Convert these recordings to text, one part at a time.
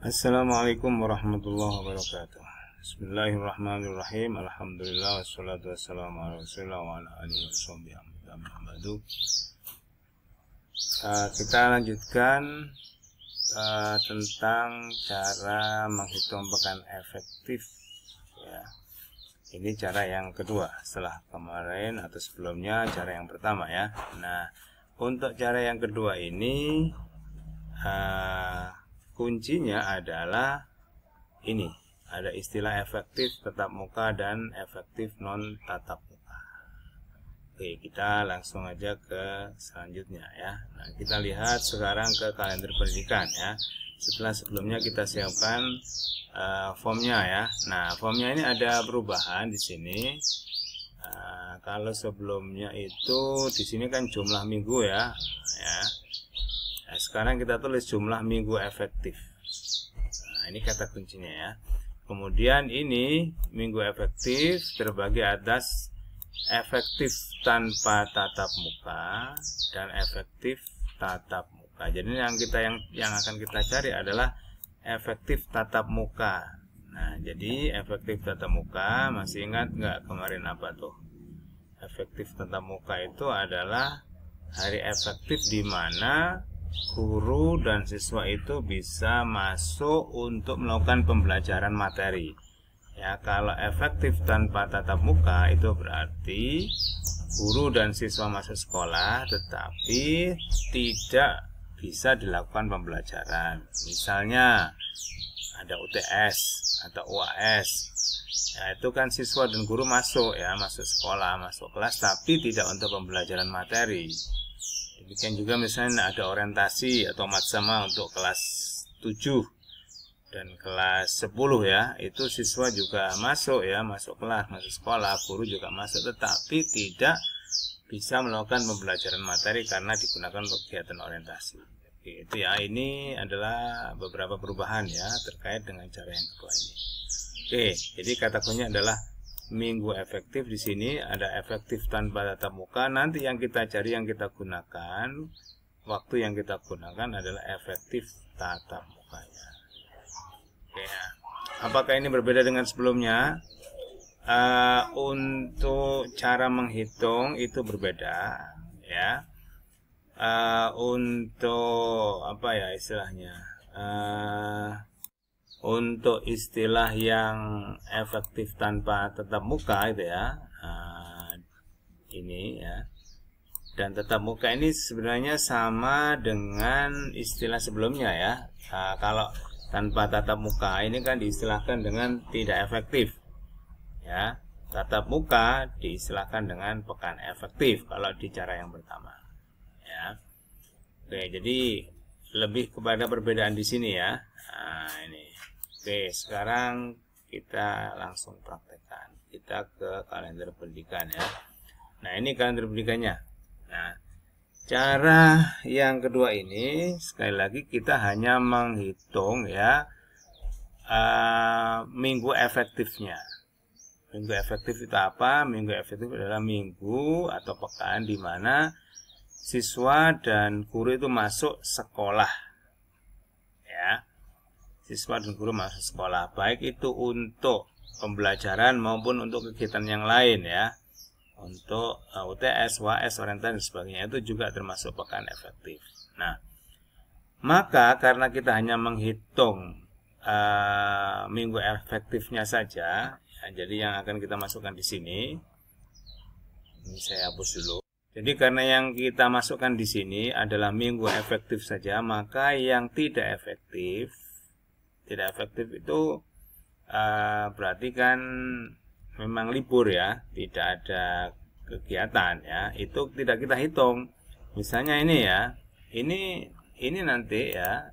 Assalamualaikum warahmatullahi wabarakatuh. Bismillahirrahmanirrahim. Alhamdulillah wassalatu wassalamu ala Rasulillah wa ala alihi wasallam. Kita lanjutkan tentang cara menghitung pekan efektif ya. Ini cara yang kedua setelah kemarin atau sebelumnya cara yang pertama ya. Nah, untuk cara yang kedua ini kuncinya adalah ini, ada istilah efektif tatap muka dan efektif non tatap muka. Oke, kita langsung aja ke selanjutnya ya. Nah, kita lihat sekarang ke kalender pendidikan ya. Setelah sebelumnya kita siapkan formnya ya. Nah, formnya ini ada perubahan di sini. Kalau sebelumnya itu di sini kan jumlah minggu ya. Nah, sekarang kita tulis jumlah minggu efektif. Nah, ini kata kuncinya ya. Kemudian ini minggu efektif terbagi atas efektif tanpa tatap muka dan efektif tatap muka. Jadi yang akan kita cari adalah efektif tatap muka. Nah, jadi efektif tatap muka, masih ingat nggak kemarin apa tuh? Efektif tatap muka itu adalah hari efektif di mana guru dan siswa itu bisa masuk untuk melakukan pembelajaran materi. Ya, kalau efektif tanpa tatap muka itu berarti guru dan siswa masuk sekolah tetapi tidak bisa dilakukan pembelajaran. Misalnya ada UTS atau UAS. Ya, itu kan siswa dan guru masuk ya, masuk sekolah, masuk kelas tapi tidak untuk pembelajaran materi. Demikian juga misalnya ada orientasi atau matsama untuk kelas 7 dan kelas 10 ya, itu siswa juga masuk ya, masuk kelas, masuk sekolah, guru juga masuk tetapi tidak bisa melakukan pembelajaran materi karena digunakan untuk kegiatan orientasi. Oke, itu ya, ini adalah beberapa perubahan ya terkait dengan cara yang kedua ini. Oke, jadi kata kuncinya adalah minggu efektif. Di sini ada efektif tanpa tatap muka. Nanti yang kita cari, yang kita gunakan, waktu yang kita gunakan adalah efektif tatap mukanya. Oke, apakah ini berbeda dengan sebelumnya? Untuk cara menghitung itu berbeda ya. Untuk apa ya istilahnya? Untuk istilah yang efektif tanpa tatap muka itu ya, ini ya, dan tatap muka ini sebenarnya sama dengan istilah sebelumnya ya. Kalau tanpa tatap muka ini kan diistilahkan dengan tidak efektif ya, tatap muka diistilahkan dengan pekan efektif kalau di cara yang pertama ya. Oke, jadi lebih kepada perbedaan di sini ya. Nah, ini. Oke, sekarang kita langsung praktekkan. Kita ke kalender pendidikan ya. Nah, ini kalender pendidikannya. Nah, cara yang kedua ini sekali lagi kita hanya menghitung ya minggu efektifnya. Minggu efektif itu apa? Minggu efektif adalah minggu atau pekan di mana siswa dan guru itu masuk sekolah ya. Siswa dan guru masuk sekolah, baik itu untuk pembelajaran maupun untuk kegiatan yang lain ya, untuk UTS, UAS, orientasi dan sebagainya, itu juga termasuk pekan efektif. Nah, maka karena kita hanya menghitung minggu efektifnya saja ya, jadi yang akan kita masukkan di sini, ini saya hapus dulu. Jadi karena yang kita masukkan di sini adalah minggu efektif saja, maka yang tidak efektif itu berarti kan memang libur ya, tidak ada kegiatan ya, itu tidak kita hitung. Misalnya ini ya, ini nanti ya,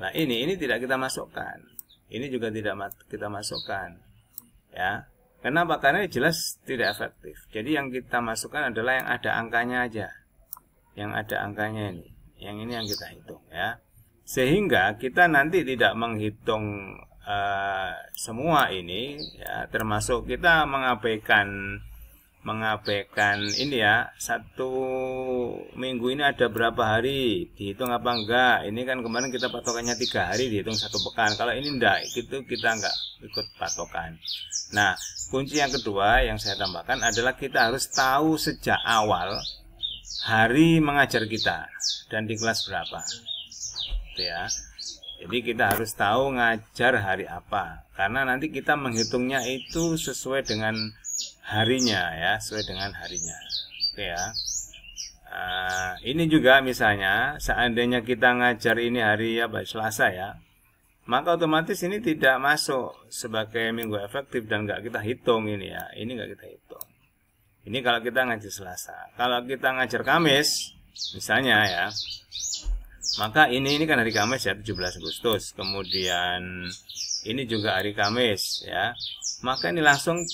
nah ini tidak kita masukkan, ini juga tidak kita masukkan ya. Kenapa? Karena jelas tidak efektif. Jadi yang kita masukkan adalah yang ada angkanya aja, yang ada angkanya ini, yang kita hitung ya. Sehingga kita nanti tidak menghitung semua ini ya, termasuk kita mengabaikan mengabaikan ini ya, 1 minggu ini ada berapa hari, dihitung apa enggak. Ini kan kemarin kita patokannya 3 hari, dihitung 1 pekan. Kalau ini enggak, itu kita enggak ikut patokan. Nah, kunci yang kedua yang saya tambahkan adalah kita harus tahu sejak awal hari mengajar kita dan di kelas berapa, gitu ya. Jadi kita harus tahu ngajar hari apa, karena nanti kita menghitungnya itu sesuai dengan harinya ya, sesuai dengan harinya. Oke ya. Ini juga misalnya seandainya kita ngajar ini hari apa, Selasa ya, maka otomatis ini tidak masuk sebagai minggu efektif dan nggak kita hitung ini ya. Ini nggak kita hitung. Ini kalau kita ngajar Selasa. Kalau kita ngajar Kamis misalnya ya, maka ini kan hari Kamis ya, 17 Agustus. Kemudian ini juga hari Kamis ya. Maka ini langsung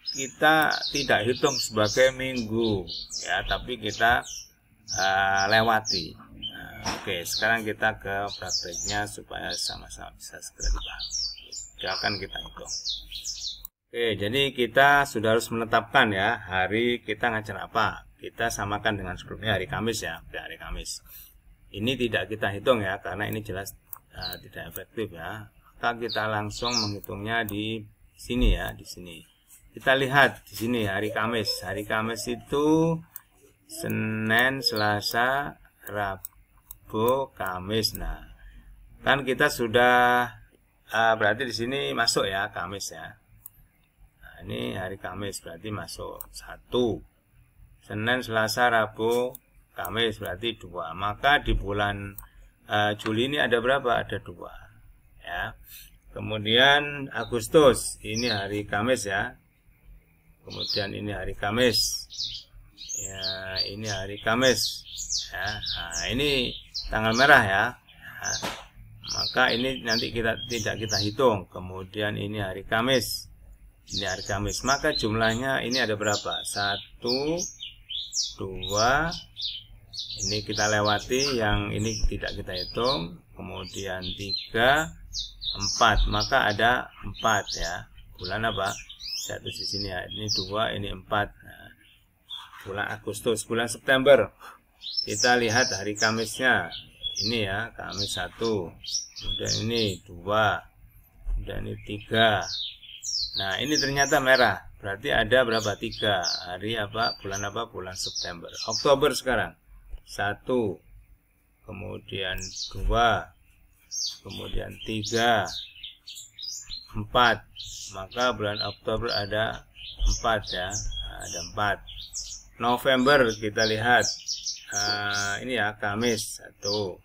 kita tidak hitung sebagai minggu ya, tapi kita lewati. Oke, sekarang kita ke prakteknya supaya sama-sama bisa segera dipahami. Akan kita hitung. Oke, jadi kita sudah harus menetapkan ya hari kita ngajar apa. Kita samakan dengan sebelumnya hari Kamis ya, hari Kamis. Ini tidak kita hitung ya, karena ini jelas tidak efektif ya. Maka kita langsung menghitungnya di sini ya, di sini. Kita lihat di sini hari Kamis. Hari Kamis itu Senin, Selasa, Rabu, Kamis. Nah, kan kita sudah berarti di sini masuk ya Kamis ya. Nah, ini hari Kamis berarti masuk 1. Senin, Selasa, Rabu, Kamis berarti 2. Maka di bulan Juli ini ada berapa? Ada 2 ya. Kemudian Agustus ini hari Kamis ya. Kemudian ini hari Kamis ya, ini hari Kamis ya. Nah, ini tanggal merah ya. Nah, maka ini nanti kita tidak kita hitung. Kemudian ini hari Kamis, ini hari Kamis, maka jumlahnya ini ada berapa? 1, 2, ini kita lewati, yang ini tidak kita hitung. Kemudian 3, 4, maka ada 4 ya. Bulan apa? 1 di sini ya. Ini 2, ini 4. Nah, bulan Agustus. Bulan September kita lihat hari Kamisnya. Ini ya, Kamis 1. Kemudian ini 2. Kemudian ini 3. Nah, ini ternyata merah. Berarti ada berapa? 3 hari apa? Bulan apa? Bulan September. Oktober sekarang 1. Kemudian 2. Kemudian 3, 4. Maka bulan Oktober ada 4 ya. Ada 4. November kita lihat ini ya, Kamis 1.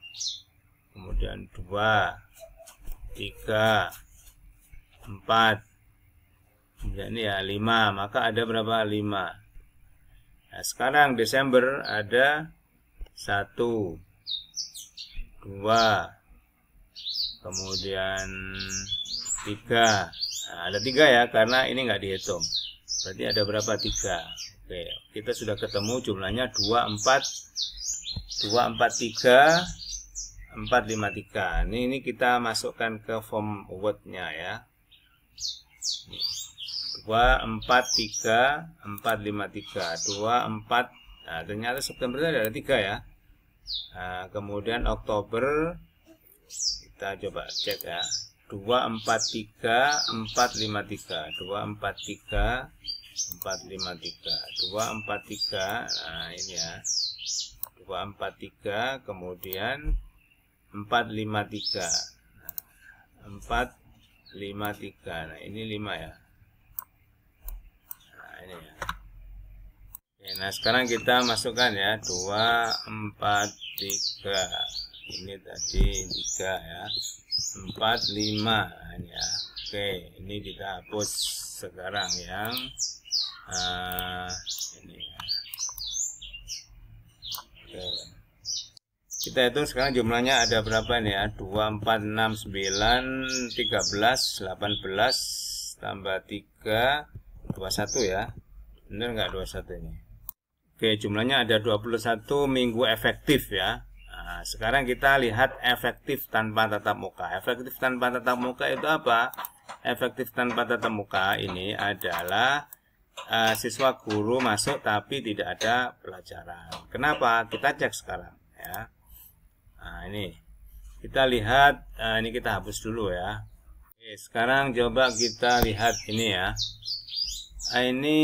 Kemudian 2, 3, 4. Kemudian ini ya 5. Maka ada berapa? 5. Nah, sekarang Desember ada 1, 2, kemudian 3. Nah, ada 3 ya, karena ini nggak dihitung. Berarti ada berapa? 3. Oke, kita sudah ketemu jumlahnya 2, 4, 2, 4, 3, 4, 5, 3. Ini kita masukkan ke form Word-nya ya. 2, 4, 3, 4, 5, 3. 2, 4. Nah, ternyata September ada 3 ya. Nah, kemudian Oktober kita coba cek ya. 2, 4, 3, 4, 5, 3. 2, 4, 3, 4, 5, 3. 2, 4, 3. Nah, ini ya. 2, 4, 3. Kemudian 4, 5, 3. 4, 5, 3. Nah, ini 5 ya. Nah, ini ya. Oke, nah, sekarang kita masukkan ya. 2, 4, 3. Ini tadi 3 ya. 4, 5 ini ya. Oke, ini kita hapus sekarang yang ini ya. Oke. Kita hitung sekarang jumlahnya ada berapa nih ya? 2, 4, 6, 9, 13, 18 tambah 3, 21 ya. Benar nggak 21 ini? Oke, jumlahnya ada 21 minggu efektif ya. Nah, sekarang kita lihat efektif tanpa tatap muka. Efektif tanpa tatap muka itu apa? Efektif tanpa tatap muka ini adalah siswa guru masuk tapi tidak ada pelajaran. Kenapa? Kita cek sekarang ya. Nah, ini kita lihat, ini kita hapus dulu ya. Oke, sekarang coba kita lihat ini ya. Ini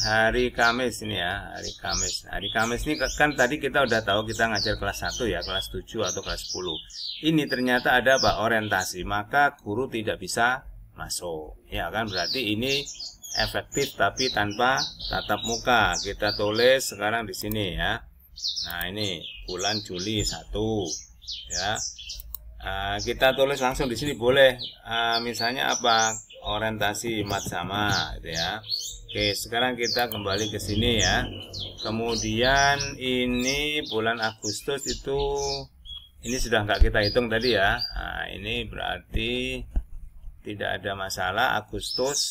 hari Kamis ini ya, hari Kamis. Hari Kamis ini kan tadi kita udah tahu kita ngajar kelas 1 ya, kelas 7 atau kelas 10. Ini ternyata ada apa? Orientasi, maka guru tidak bisa masuk. Ya kan, berarti ini efektif tapi tanpa tatap muka. Kita tulis sekarang di sini ya. Nah, ini bulan Juli 1 ya. Kita tulis langsung di sini boleh. Misalnya apa? Orientasi mat sama gitu ya. Oke, sekarang kita kembali ke sini ya. Kemudian ini bulan Agustus itu ini sudah nggak kita hitung tadi ya. Nah, ini berarti tidak ada masalah. Agustus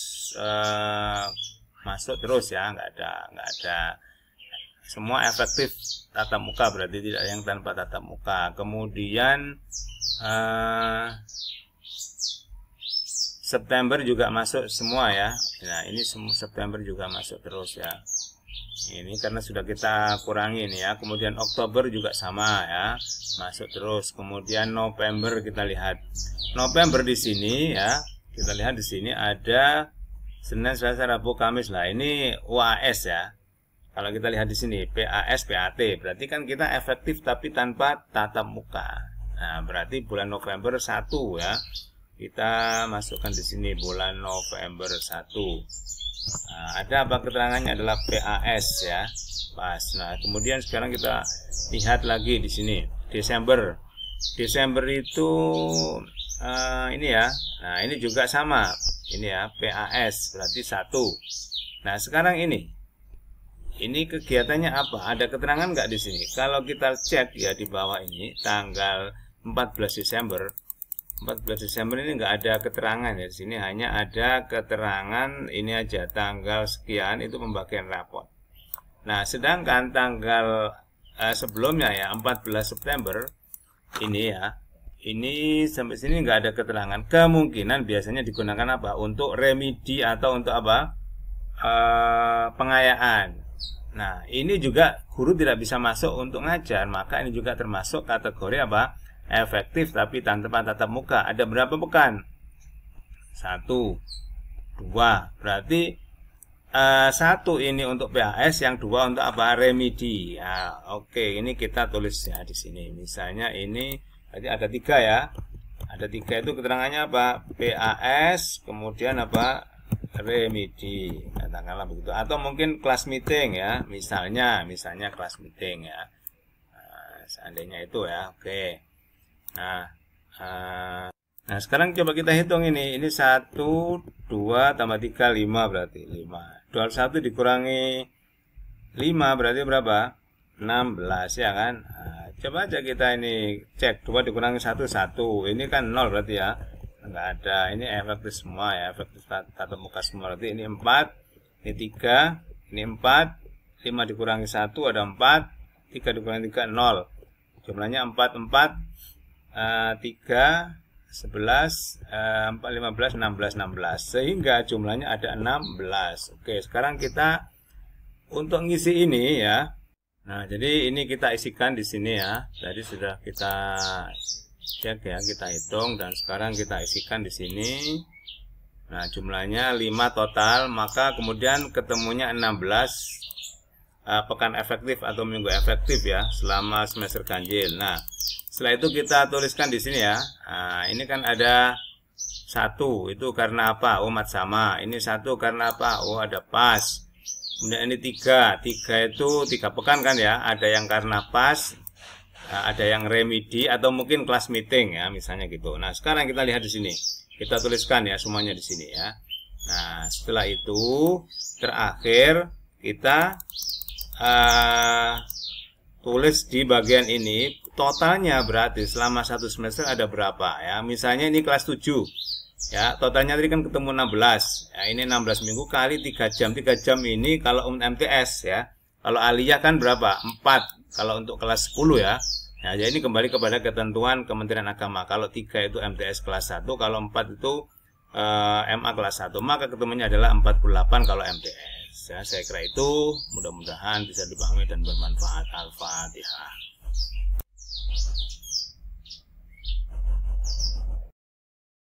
masuk terus ya, nggak ada. Semua efektif tatap muka, berarti tidak ada yang tanpa tatap muka. Kemudian September juga masuk semua ya. Nah, ini September juga masuk terus ya. Ini karena sudah kita kurangi nih ya. Kemudian Oktober juga sama ya, masuk terus. Kemudian November kita lihat. November di sini ya. Kita lihat di sini ada Senin, Selasa, Rabu, Kamis. Lah, ini UAS ya. Kalau kita lihat di sini PAS, PAT, berarti kan kita efektif tapi tanpa tatap muka. Nah, berarti bulan November 1 ya. Kita masukkan di sini bulan November 1. Nah, ada apa keterangannya adalah PAS ya. Pas. Nah, kemudian sekarang kita lihat lagi di sini Desember. Desember itu ini ya. Nah, ini juga sama. Ini ya, PAS berarti 1. Nah, sekarang ini kegiatannya apa? Ada keterangan nggak di sini? Kalau kita cek ya di bawah ini tanggal 14 Desember. 14 Desember ini nggak ada keterangan ya. Di sini hanya ada keterangan ini aja, tanggal sekian itu pembagian rapot. Nah, sedangkan tanggal sebelumnya ya 14 September ini ya. Ini sampai sini nggak ada keterangan. Kemungkinan biasanya digunakan apa? Untuk remedi atau untuk apa? Pengayaan. Nah, ini juga guru tidak bisa masuk untuk ngajar, maka ini juga termasuk kategori apa? Efektif tapi tanpa tatap muka. Ada berapa pekan? 1, 2. Berarti 1 ini untuk PAS, yang 2 untuk apa? Remedi. Ya, oke, ini kita tulis ya di sini. Misalnya ini berarti ada 3 ya. Ada 3 itu keterangannya apa? PAS, kemudian apa? Remedi, katakanlah begitu. Atau mungkin kelas meeting ya, misalnya kelas meeting ya. Seandainya itu ya, oke. Nah, sekarang coba kita hitung ini 1, 2 tambah 3, 5 berarti 5. 21 dikurangi 5 berarti berapa? 16 ya kan. Nah, coba aja kita ini cek 2 dikurangi 1, 1. Ini kan 0 berarti ya. Enggak ada, ini efektif semua ya, efektif tatap muka semua. Berarti ini 4, ini 3, ini 4, 5 dikurangi 1 ada 4, 3 dikurangi 3 0. Jumlahnya 4, 3, 11, 4, 15, 16, 16. Sehingga jumlahnya ada 16. Oke, sekarang kita untuk ngisi ini ya. Nah, jadi ini kita isikan di sini ya. Tadi sudah kita cek ya, kita hitung dan sekarang kita isikan di sini. Nah, jumlahnya 5 total, maka kemudian ketemunya 16 pekan efektif atau minggu efektif ya selama semester ganjil. Nah, setelah itu kita tuliskan di sini ya. Nah, ini kan ada 1 itu karena apa? Oh, mat sama. Ini 1 karena apa? Oh, ada pas. Kemudian ini 3 itu 3 pekan kan ya. Ada yang karena pas, ada yang remedi atau mungkin kelas meeting ya, misalnya gitu. Nah, sekarang kita lihat di sini. Kita tuliskan ya semuanya di sini ya. Nah, setelah itu terakhir kita tulis di bagian ini totalnya, berarti selama 1 semester ada berapa ya. Misalnya ini kelas 7 ya, totalnya tadi kan ketemu 16 ya. Ini 16 minggu kali 3 jam. 3 jam ini kalau MTS ya. Kalau aliyah kan berapa? 4 kalau untuk kelas 10 ya. Nah, jadi ini kembali kepada ketentuan Kementerian Agama. Kalau 3 itu MTS kelas 1, kalau 4 itu MA kelas 1, maka ketemunya adalah 48 kalau MTS. Saya kira itu mudah-mudahan bisa dipahami dan bermanfaat. Al-Fatihah.